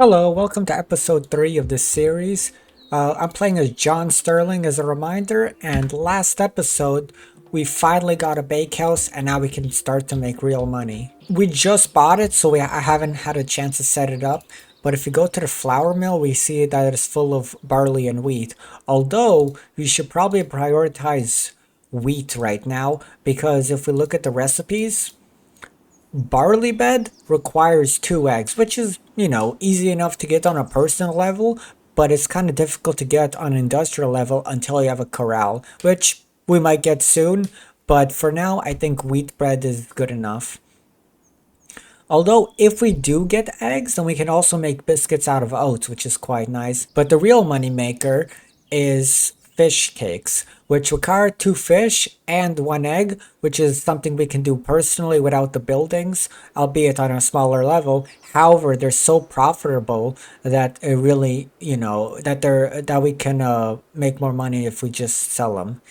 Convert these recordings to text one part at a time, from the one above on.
Hello, welcome to episode 3 of this series. I'm playing as John Sterling as a reminder, and last episode we finally got a bakehouse and now we can start to make real money. We just bought it, so I haven't had a chance to set it up, but if you go to the flour mill, we see that it's full of barley and wheat. Although, we should probably prioritize wheat right now, because if we look at the recipes, barley bed requires 2 eggs, which is, easy enough to get on a personal level, but it's kind of difficult to get on an industrial level until you have a corral, which we might get soon, but for now, I think wheat bread is good enough. Although, if we do get eggs, then we can also make biscuits out of oats, which is quite nice. But the real money maker is fish cakes, which require 2 fish and 1 egg, which is something we can do personally without the buildings, albeit on a smaller level. However, they're so profitable that it really, that we can make more money if we just sell them.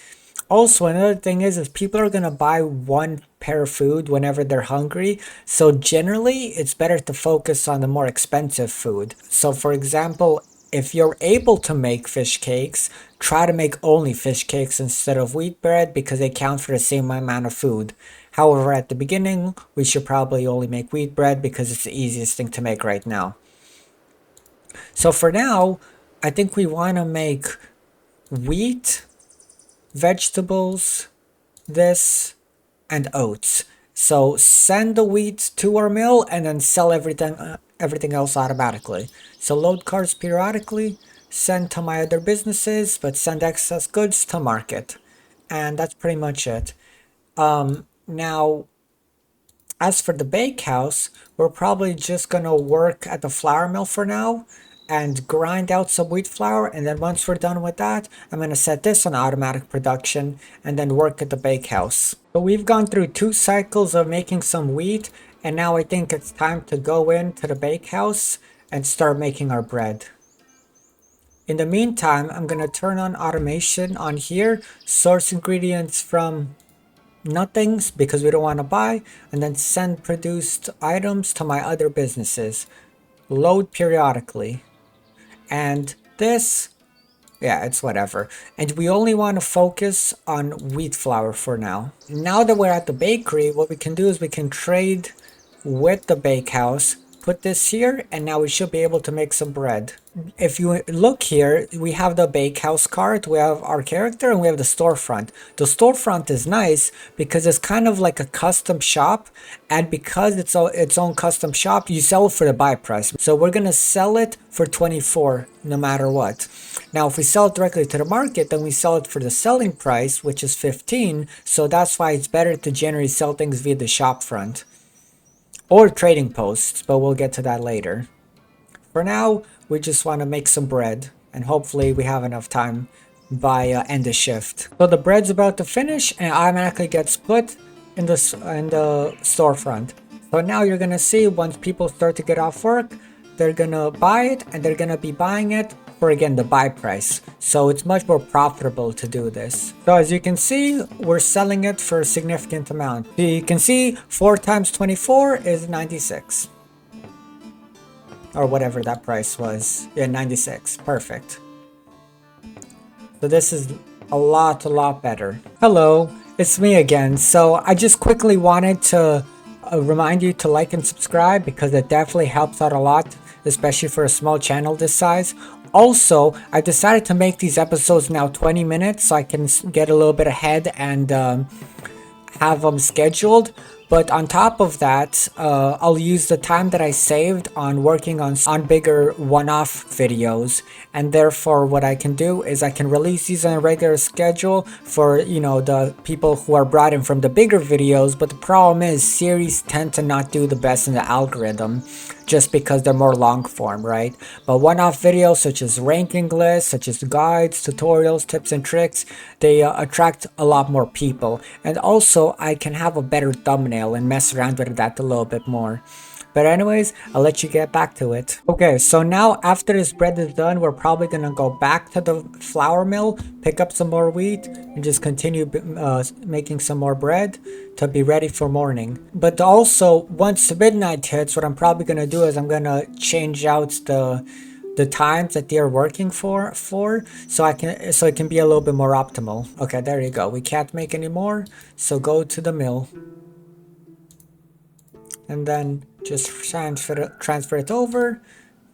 Also, another thing is people are gonna buy one pair of food whenever they're hungry. So generally, it's better to focus on the more expensive food. So for example, if you're able to make fish cakes, try to make only fish cakes instead of wheat bread because they count for the same amount of food. However, at the beginning, we should probably only make wheat bread because it's the easiest thing to make right now. So for now, I think we want to make wheat, vegetables, this, and oats. So send the wheat to our mill and then sell everything else automatically. So load cars periodically, send to my other businesses, but send excess goods to market. And that's pretty much it. Now, as for the bakehouse, we're probably just gonna work at the flour mill for now and grind out some wheat flour, and then once we're done with that, I'm going to set this on automatic production and then work at the bakehouse. So we've gone through 2 cycles of making some wheat, and now I think it's time to go into the bakehouse and start making our bread. In the meantime, I'm going to turn on automation on here, source ingredients from nothings because we don't want to buy, and then send produced items to my other businesses. Load periodically. And this, yeah, it's whatever. And we only want to focus on wheat flour for now. Now that we're at the bakery, what we can do is we can trade with the bakehouse, put this here, and now we should be able to make some bread. If you look here, we have the bakehouse cart, we have our character, and we have the storefront. The storefront is nice because it's kind of like a custom shop, and because it's its own custom shop, you sell it for the buy price. So we're gonna sell it for 24 no matter what. Now if we sell it directly to the market, then we sell it for the selling price, which is 15, so that's why it's better to generally sell things via the shop front. Or trading posts, but we'll get to that later. For now, we just want to make some bread, and hopefully we have enough time by end of shift. So the bread's about to finish and automatically gets put in the storefront. So now you're gonna see once people start to get off work, they're gonna buy it, and they're gonna be buying it for, again, the buy price. So it's much more profitable to do this. So as you can see, we're selling it for a significant amount. So you can see 4 times 24 is 96. Or whatever that price was. Yeah, 96. Perfect. So this is a lot better. Hello, it's me again. So I just quickly wanted to remind you to like and subscribe because it definitely helps out a lot, especially for a small channel this size. Also, I decided to make these episodes now 20 minutes so I can get a little bit ahead and have them scheduled. But on top of that, I'll use the time that I saved on working on bigger one-off videos. And therefore, what I can do is I can release these on a regular schedule for, the people who are brought in from the bigger videos. But the problem is series tend to not do the best in the algorithm just because they're more long form, right? But one-off videos such as ranking lists, such as guides, tutorials, tips and tricks, they attract a lot more people. And also, I can have a better thumbnail and mess around with that a little bit more. But anyways, I'll let you get back to it. Okay, so now after this bread is done, we're probably gonna go back to the flour mill, pick up some more wheat, and just continue making some more bread. to be ready for morning. But also, once midnight hits, what I'm probably gonna do is I'm gonna change out the times that they're working for so it can be a little bit more optimal. Okay, there you go. We can't make any more, so go to the mill and then just transfer it over.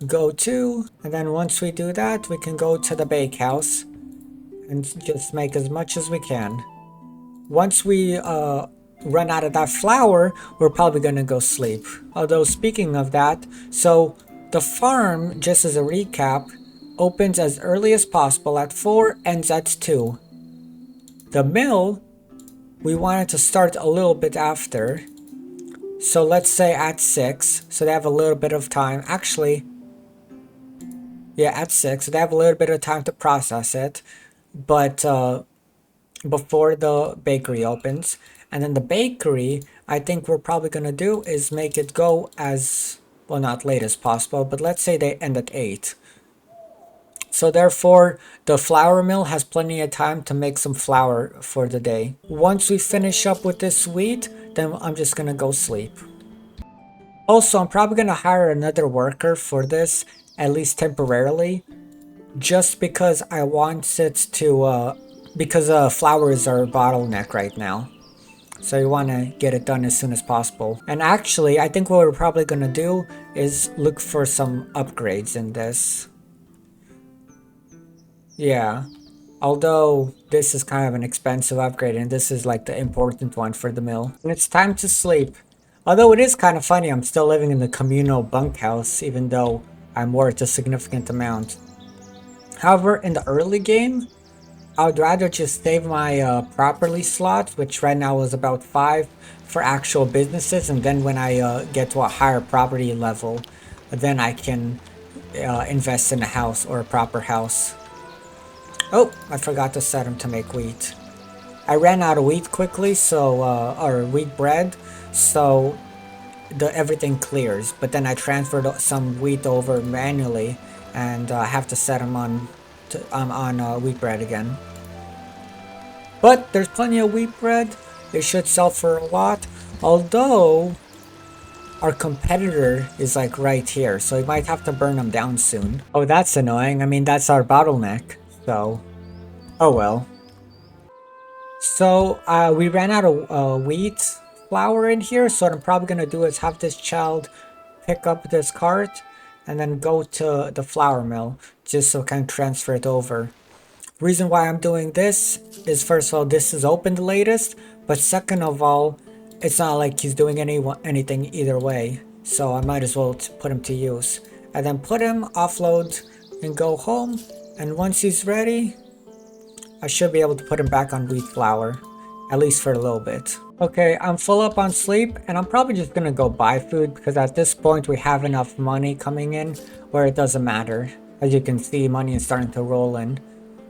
Go to, and then once we do that, we can go to the bakehouse and just make as much as we can. Once we run out of that flour, we're probably gonna go sleep. Although speaking of that, so the farm, just as a recap, opens as early as possible at 4, ends at 2. The mill, we wanted to start a little bit after. So let's say at 6, so they have a little bit of time. Actually, yeah, at 6, so they have a little bit of time to process it. But before the bakery opens. And then the bakery, I think we're probably going to do is make it go as, well, not late as possible, but let's say they end at 8. So therefore, the flour mill has plenty of time to make some flour for the day. Once we finish up with this wheat, then I'm just going to go sleep. Also, I'm probably going to hire another worker for this, at least temporarily, just because I want it to, because flour is our bottleneck right now. So you want to get it done as soon as possible. And actually, I think what we're probably going to do is look for some upgrades in this. Yeah. Although this is kind of an expensive upgrade and this is like the important one for the mill. And it's time to sleep. Although it is kind of funny, I'm still living in the communal bunkhouse even though I'm worth a significant amount. However, in the early game, I would rather just save my property slots, which right now is about 5, for actual businesses, and then when I get to a higher property level, then I can invest in a house or a proper house. Oh, I forgot to set them to make wheat. I ran out of wheat quickly, so or wheat bread, so everything clears. But then I transferred some wheat over manually, and I have to set them on wheat bread again. But there's plenty of wheat bread. It should sell for a lot. Although our competitor is like right here, so we might have to burn them down soon. Oh, that's annoying. I mean, that's our bottleneck. So, oh well. So we ran out of wheat flour in here. So what I'm probably gonna do is have this child pick up this cart and then go to the flour mill just so I can transfer it over. Reason why I'm doing this is, first of all, this is open the latest, but second of all, it's not like he's doing anything either way, so I might as well put him to use. And then put him, offload, and go home, and once he's ready, I should be able to put him back on wheat flour, at least for a little bit. Okay, I'm full up on sleep, and I'm probably just gonna go buy food, because at this point we have enough money coming in where it doesn't matter. As you can see, money is starting to roll in.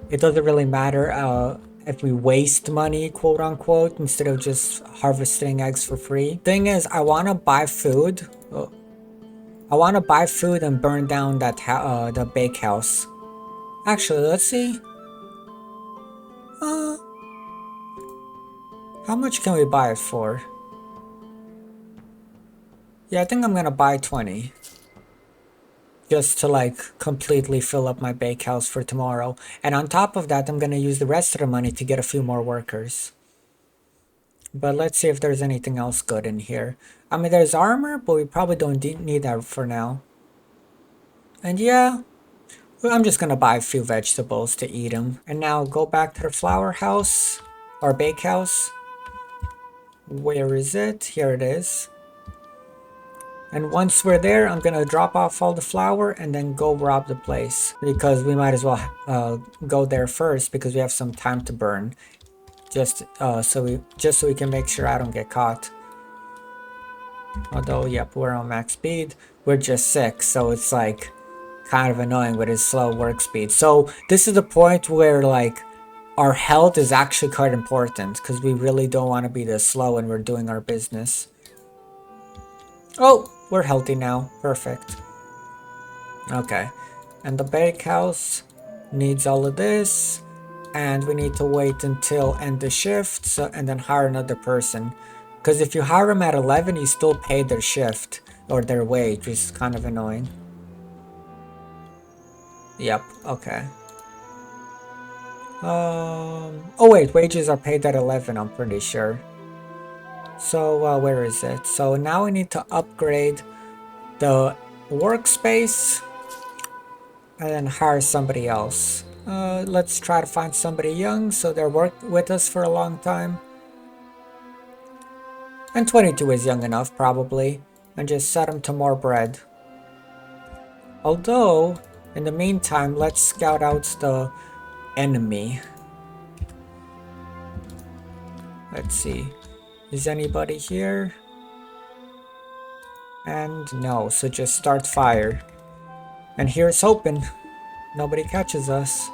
It doesn't really matter if we waste money, quote unquote, instead of just harvesting eggs for free. Thing is, I want to buy food. I want to buy food and burn down that the bakehouse. Actually, let's see. How much can we buy it for? Yeah, I think I'm gonna buy 20. Just to like completely fill up my bakehouse for tomorrow. And on top of that, I'm gonna use the rest of the money to get a few more workers. But let's see if there's anything else good in here. I mean, there's armor, but we probably don't need that for now. And yeah, I'm just gonna buy a few vegetables to eat them. And now go back to the flour house, or bakehouse. Where is it? Here it is. And once we're there, I'm gonna drop off all the flour and then go rob the place. Because we might as well go there first because we have some time to burn. Just so we can make sure I don't get caught. Although, yep, we're on max speed. We're just 6, so it's like kind of annoying with his slow work speed. So this is the point where like our health is actually quite important because we really don't want to be this slow when we're doing our business. Oh, we're healthy now. Perfect. Okay. And the bakehouse needs all of this. And we need to wait until end the shift and then hire another person. Because if you hire them at 11, you still pay their shift or their wage, which is kind of annoying. Yep, okay. Oh wait, wages are paid at 11, I'm pretty sure. So, where is it? So now we need to upgrade the workspace and then hire somebody else. Let's try to find somebody young so they're with us for a long time. And 22 is young enough, probably. And just set them to more bread. Although, in the meantime, let's scout out the enemy. Let's see. Is anybody here? And no, so just start fire. And here's hoping nobody catches us.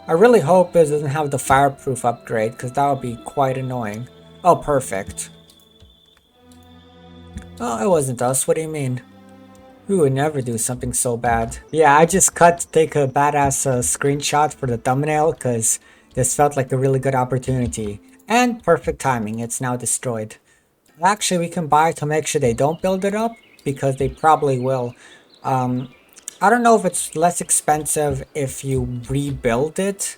I really hope it doesn't have the fireproof upgrade, because that would be quite annoying. Oh, perfect. Oh, it wasn't us. What do you mean? We would never do something so bad. Yeah, I just cut to take a badass screenshot for the thumbnail, because this felt like a really good opportunity. And perfect timing, it's now destroyed. Actually, we can buy to make sure they don't build it up, because they probably will. I don't know if it's less expensive if you rebuild it.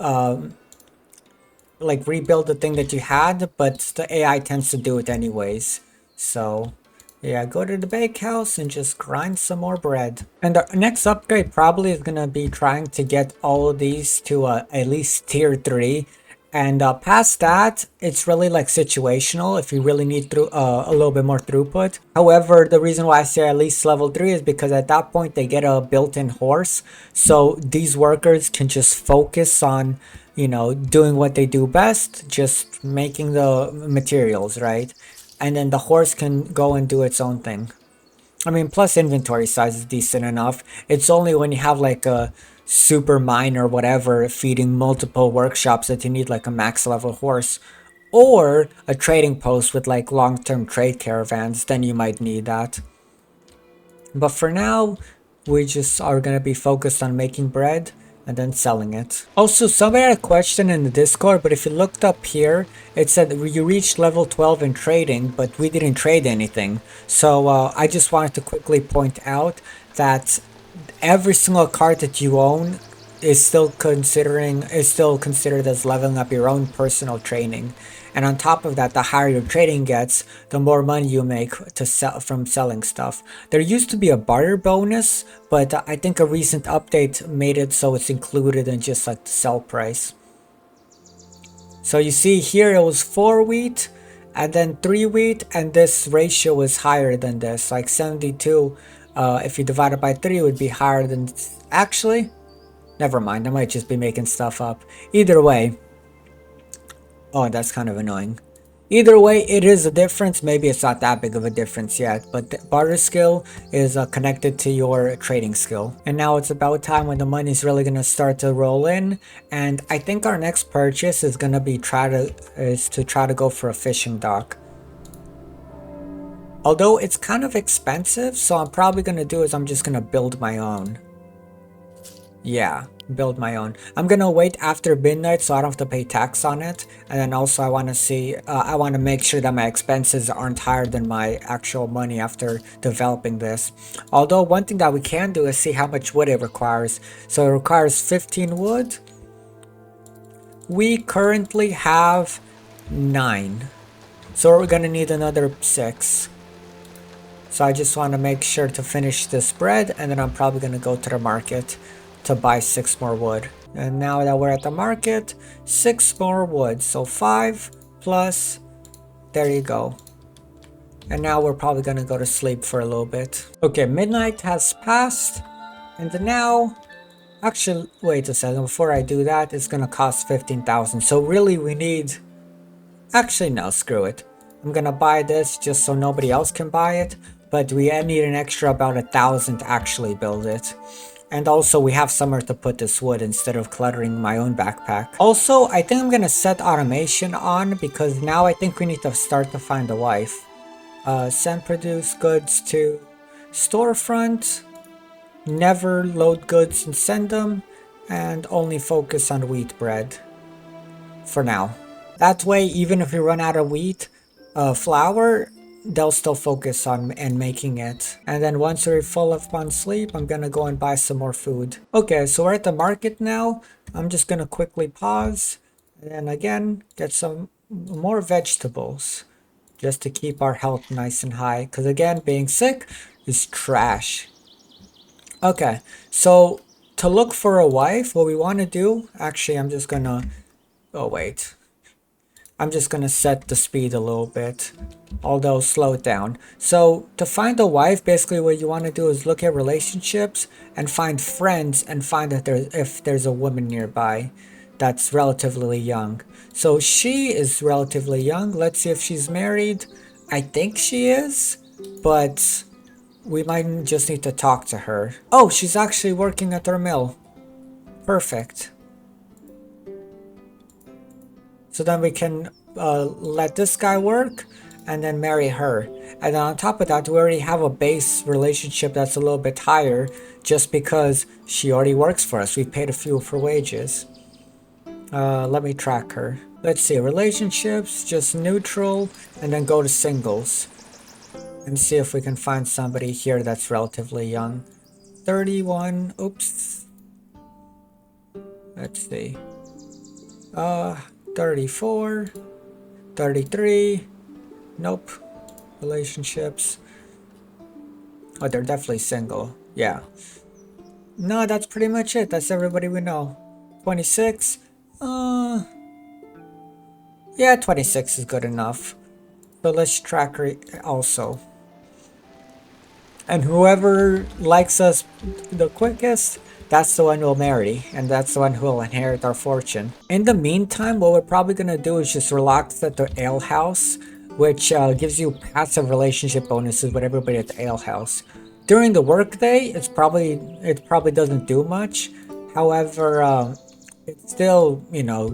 Like rebuild the thing that you had, but the AI tends to do it anyways. So yeah, go to the bakehouse and just grind some more bread. And the next upgrade probably is gonna be trying to get all of these to at least tier 3. And past that, it's really like situational if you really need a little bit more throughput. However, the reason why I say at least level 3 is because at that point they get a built-in horse. So these workers can just focus on, you know, doing what they do best, just making the materials, right? And then the horse can go and do its own thing. I mean, plus inventory size is decent enough. It's only when you have like a super mine or whatever feeding multiple workshops that you need like a max level horse. Or a trading post with like long-term trade caravans, then you might need that. But for now, we just are going to be focused on making bread and then selling it. Also, somebody had a question in the Discord, but if you looked up here, it said you reached level 12 in trading, but we didn't trade anything. So I just wanted to quickly point out that every single card that you own is still considered as leveling up your own personal training. And on top of that, the higher your trading gets, the more money you make to sell from selling stuff. There used to be a barter bonus, but I think a recent update made it so it's included in just like the sell price. So you see here it was 4 wheat and then 3 wheat, and this ratio is higher than this, like 72. If you divide it by 3, it would be higher than... Actually, never mind, I might just be making stuff up. Either way... Oh, that's kind of annoying. Either way, it is a difference. Maybe it's not that big of a difference yet, but the barter skill is connected to your trading skill. And now it's about time when the money is really going to start to roll in. And I think our next purchase is going to be try to go for a fishing dock. Although it's kind of expensive, so I'm probably going to do is I'm just going to build my own. Yeah, build my own. I'm gonna wait after midnight so I don't have to pay tax on it. And then also I want to see, I want to make sure that my expenses aren't higher than my actual money after developing this. Although one thing that we can do is see how much wood it requires. So it requires 15 wood. We currently have 9. So we're gonna need another 6. So I just want to make sure to finish this bread, and then I'm probably gonna go to the market to buy 6 more wood. And now that we're at the market, 6 more wood. So 5 plus, there you go. And now we're probably gonna go to sleep for a little bit. Okay, midnight has passed. And now, actually, wait a second, before I do that, it's gonna cost 15,000. So really we need, actually no, screw it. I'm gonna buy this just so nobody else can buy it. But we need an extra about 1,000 to actually build it. And also we have somewhere to put this wood instead of cluttering my own backpack. Also, I think I'm gonna set automation on because now I think we need to start to find a wife. Send produce goods to storefront. Never load goods and send them. And only focus on wheat bread. For now. That way, even if we run out of wheat, flour, they'll still focus on and making it. And then once we're full up on sleep, I'm gonna go and buy some more food. Okay, so we're at the market now. I'm just gonna quickly pause and then again get some more vegetables just to keep our health nice and high. Because again, being sick is trash. Okay, so to look for a wife, what we want to do, actually, I'm just gonna, oh wait, I'm just gonna set the speed a little bit, although slow it down. So to find a wife, basically what you want to do is look at relationships and find friends and find that if there's a woman nearby that's relatively young. So she is relatively young. Let's see if she's married. I think she is, but we might just need to talk to her. Oh, she's actually working at our mill. Perfect. So then we can let this guy work and then marry her. And then on top of that, we already have a base relationship that's a little bit higher just because she already works for us. We paid a few of her wages. Let me track her. Let's see, relationships, just neutral, and then go to singles. And see if we can find somebody here that's relatively young. 31, oops. Let's see. 34, 33. Nope. Relationships. Oh, they're definitely single. Yeah. No, that's pretty much it. That's everybody we know. 26. Yeah, 26 is good enough. So let's track her also. And whoever likes us the quickest, that's the one we'll marry, and that's the one who will inherit our fortune. In the meantime, what we're probably gonna do is just relax at the ale house, which gives you passive relationship bonuses with everybody at the ale house. During the workday, it probably doesn't do much. However, it still,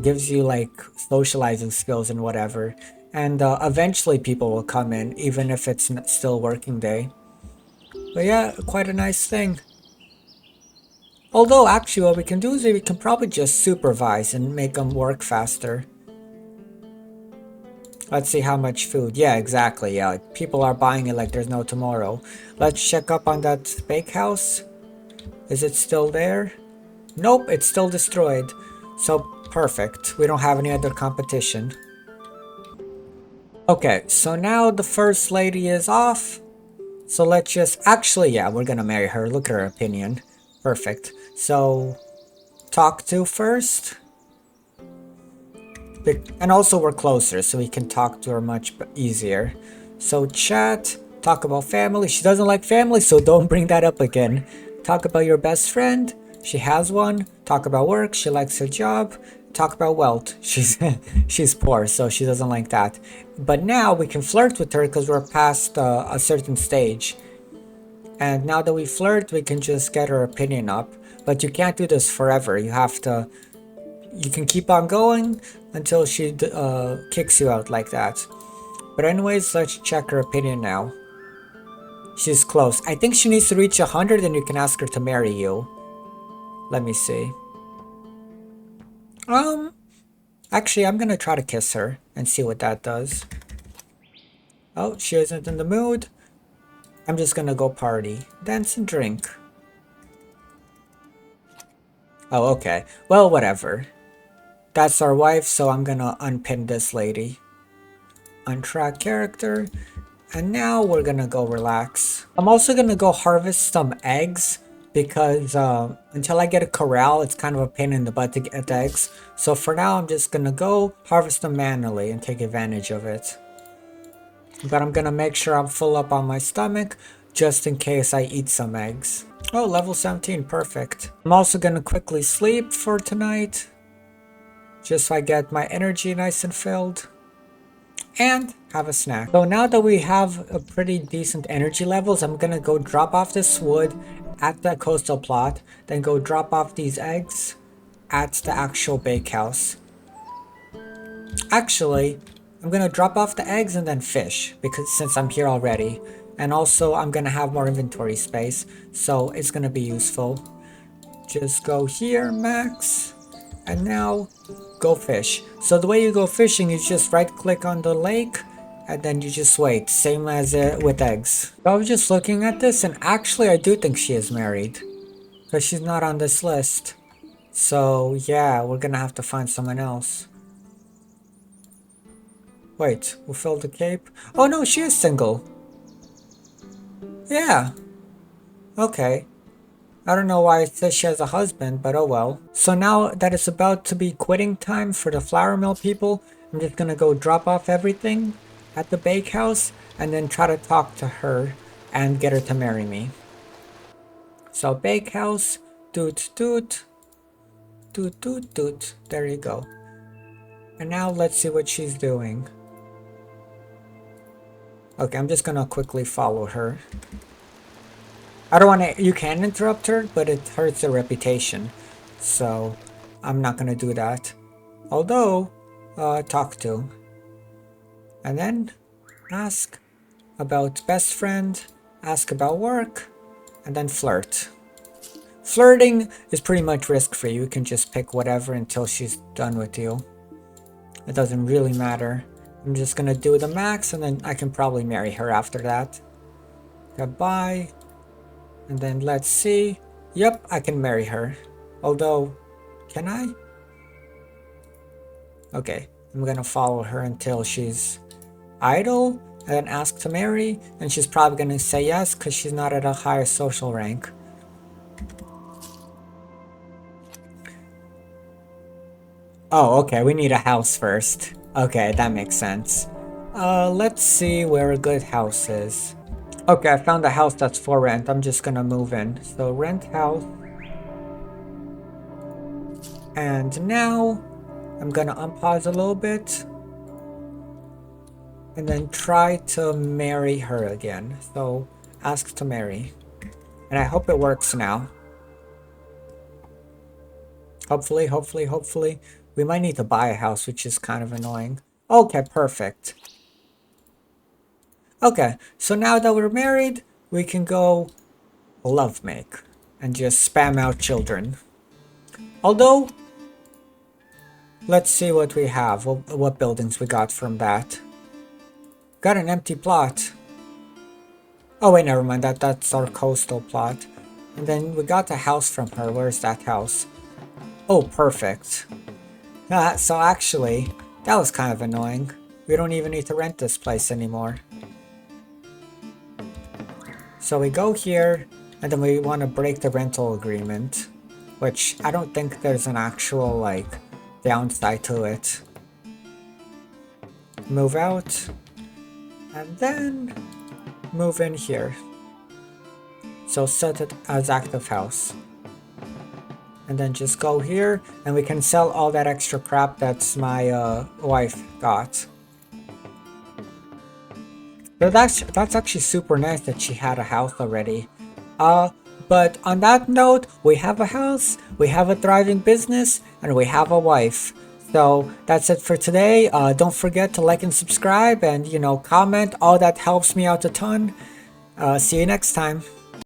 gives you like socializing skills and whatever. And eventually people will come in, even if it's still working day. But yeah, quite a nice thing. Although actually what we can do is we can probably just supervise and make them work faster. Let's see how much food. Yeah, exactly. Yeah, like people are buying it like there's no tomorrow. Let's check up on that bakehouse. Is it still there? Nope, it's still destroyed. So perfect. We don't have any other competition. Okay, so now the first lady is off. So let's just, actually, yeah, we're gonna marry her. Look at her opinion. Perfect. So, talk to first. And also we're closer, so we can talk to her much easier. So chat, talk about family. She doesn't like family, so don't bring that up again. Talk about your best friend. She has one. Talk about work. She likes her job. Talk about wealth. She's poor, so she doesn't like that. But now we can flirt with her because we're past a certain stage. And now that we flirt, we can just get her opinion up. But you can't do this forever. You can keep on going until she kicks you out like that. But anyways, let's check her opinion now. She's close. I think she needs to reach 100 and you can ask her to marry you. Let me see. Actually, I'm gonna try to kiss her and see what that does. Oh, she isn't in the mood. I'm just gonna go party, dance and drink. Oh, okay. Well, whatever. That's our wife, so I'm gonna unpin this lady. Untrack character. And now we're gonna go relax. I'm also gonna go harvest some eggs because until I get a corral, it's kind of a pain in the butt to get eggs. So for now, I'm just gonna go harvest them manually and take advantage of it. But I'm gonna make sure I'm full up on my stomach just in case I eat some eggs. Oh, level 17, perfect. I'm also gonna quickly sleep for tonight, just so I get my energy nice and filled. And have a snack. So now that we have a pretty decent energy levels, I'm gonna go drop off this wood at the coastal plot, then go drop off these eggs at the actual bakehouse. Actually, I'm gonna drop off the eggs and then fish, because since I'm here already. And also I'm gonna have more inventory space, so it's gonna be useful. Just go here, max. And now go fish. So the way you go fishing is just right click on the lake and then you just wait, same as with eggs. So I was just looking at this and actually I do think she is married because she's not on this list. So yeah, we're gonna have to find someone else. Wait, we'll fill the cape. Oh no, she is single. Yeah. Okay. I don't know why it says she has a husband, but oh well. So now that it's about to be quitting time for the flour mill people, I'm just gonna go drop off everything at the bakehouse and then try to talk to her and get her to marry me. So bakehouse, doot doot, doot doot doot. There you go. And now let's see what she's doing. Okay, I'm just gonna quickly follow her. I don't want to, you can interrupt her, but it hurts her reputation. So, I'm not gonna do that. Although, talk to. And then, ask about best friend, ask about work, and then flirt. Flirting is pretty much risk-free. You can just pick whatever until she's done with you. It doesn't really matter. I'm just gonna do the max, and then I can probably marry her after that. Goodbye. And then let's see. Yep, I can marry her. Although, can I? Okay, I'm gonna follow her until she's idle and then ask to marry. And she's probably gonna say yes because she's not at a higher social rank. Oh, okay, we need a house first. Okay, that makes sense. Let's see where a good house is. Okay, I found a house that's for rent. I'm just gonna move in. So rent house. And now I'm gonna unpause a little bit. And then try to marry her again. So ask to marry. And I hope it works now. Hopefully, hopefully, hopefully. We might need to buy a house, which is kind of annoying. Okay, perfect. Okay, so now that we're married, we can go love make and just spam out children. Although, let's see what we have, what buildings we got from that. Got an empty plot. Oh wait, never mind, that's our coastal plot. And then we got a house from her. Where's that house? Oh, perfect. So actually, that was kind of annoying. We don't even need to rent this place anymore. So we go here, and then we want to break the rental agreement, which I don't think there's an actual, like, downside to it. Move out, and then move in here. So set it as active house. And then just go here, and we can sell all that extra crap that's my wife got. So that's actually super nice that she had a house already. But on that note, we have a house, we have a thriving business, and we have a wife. So that's it for today. Don't forget to like and subscribe and, comment. All that helps me out a ton. See you next time.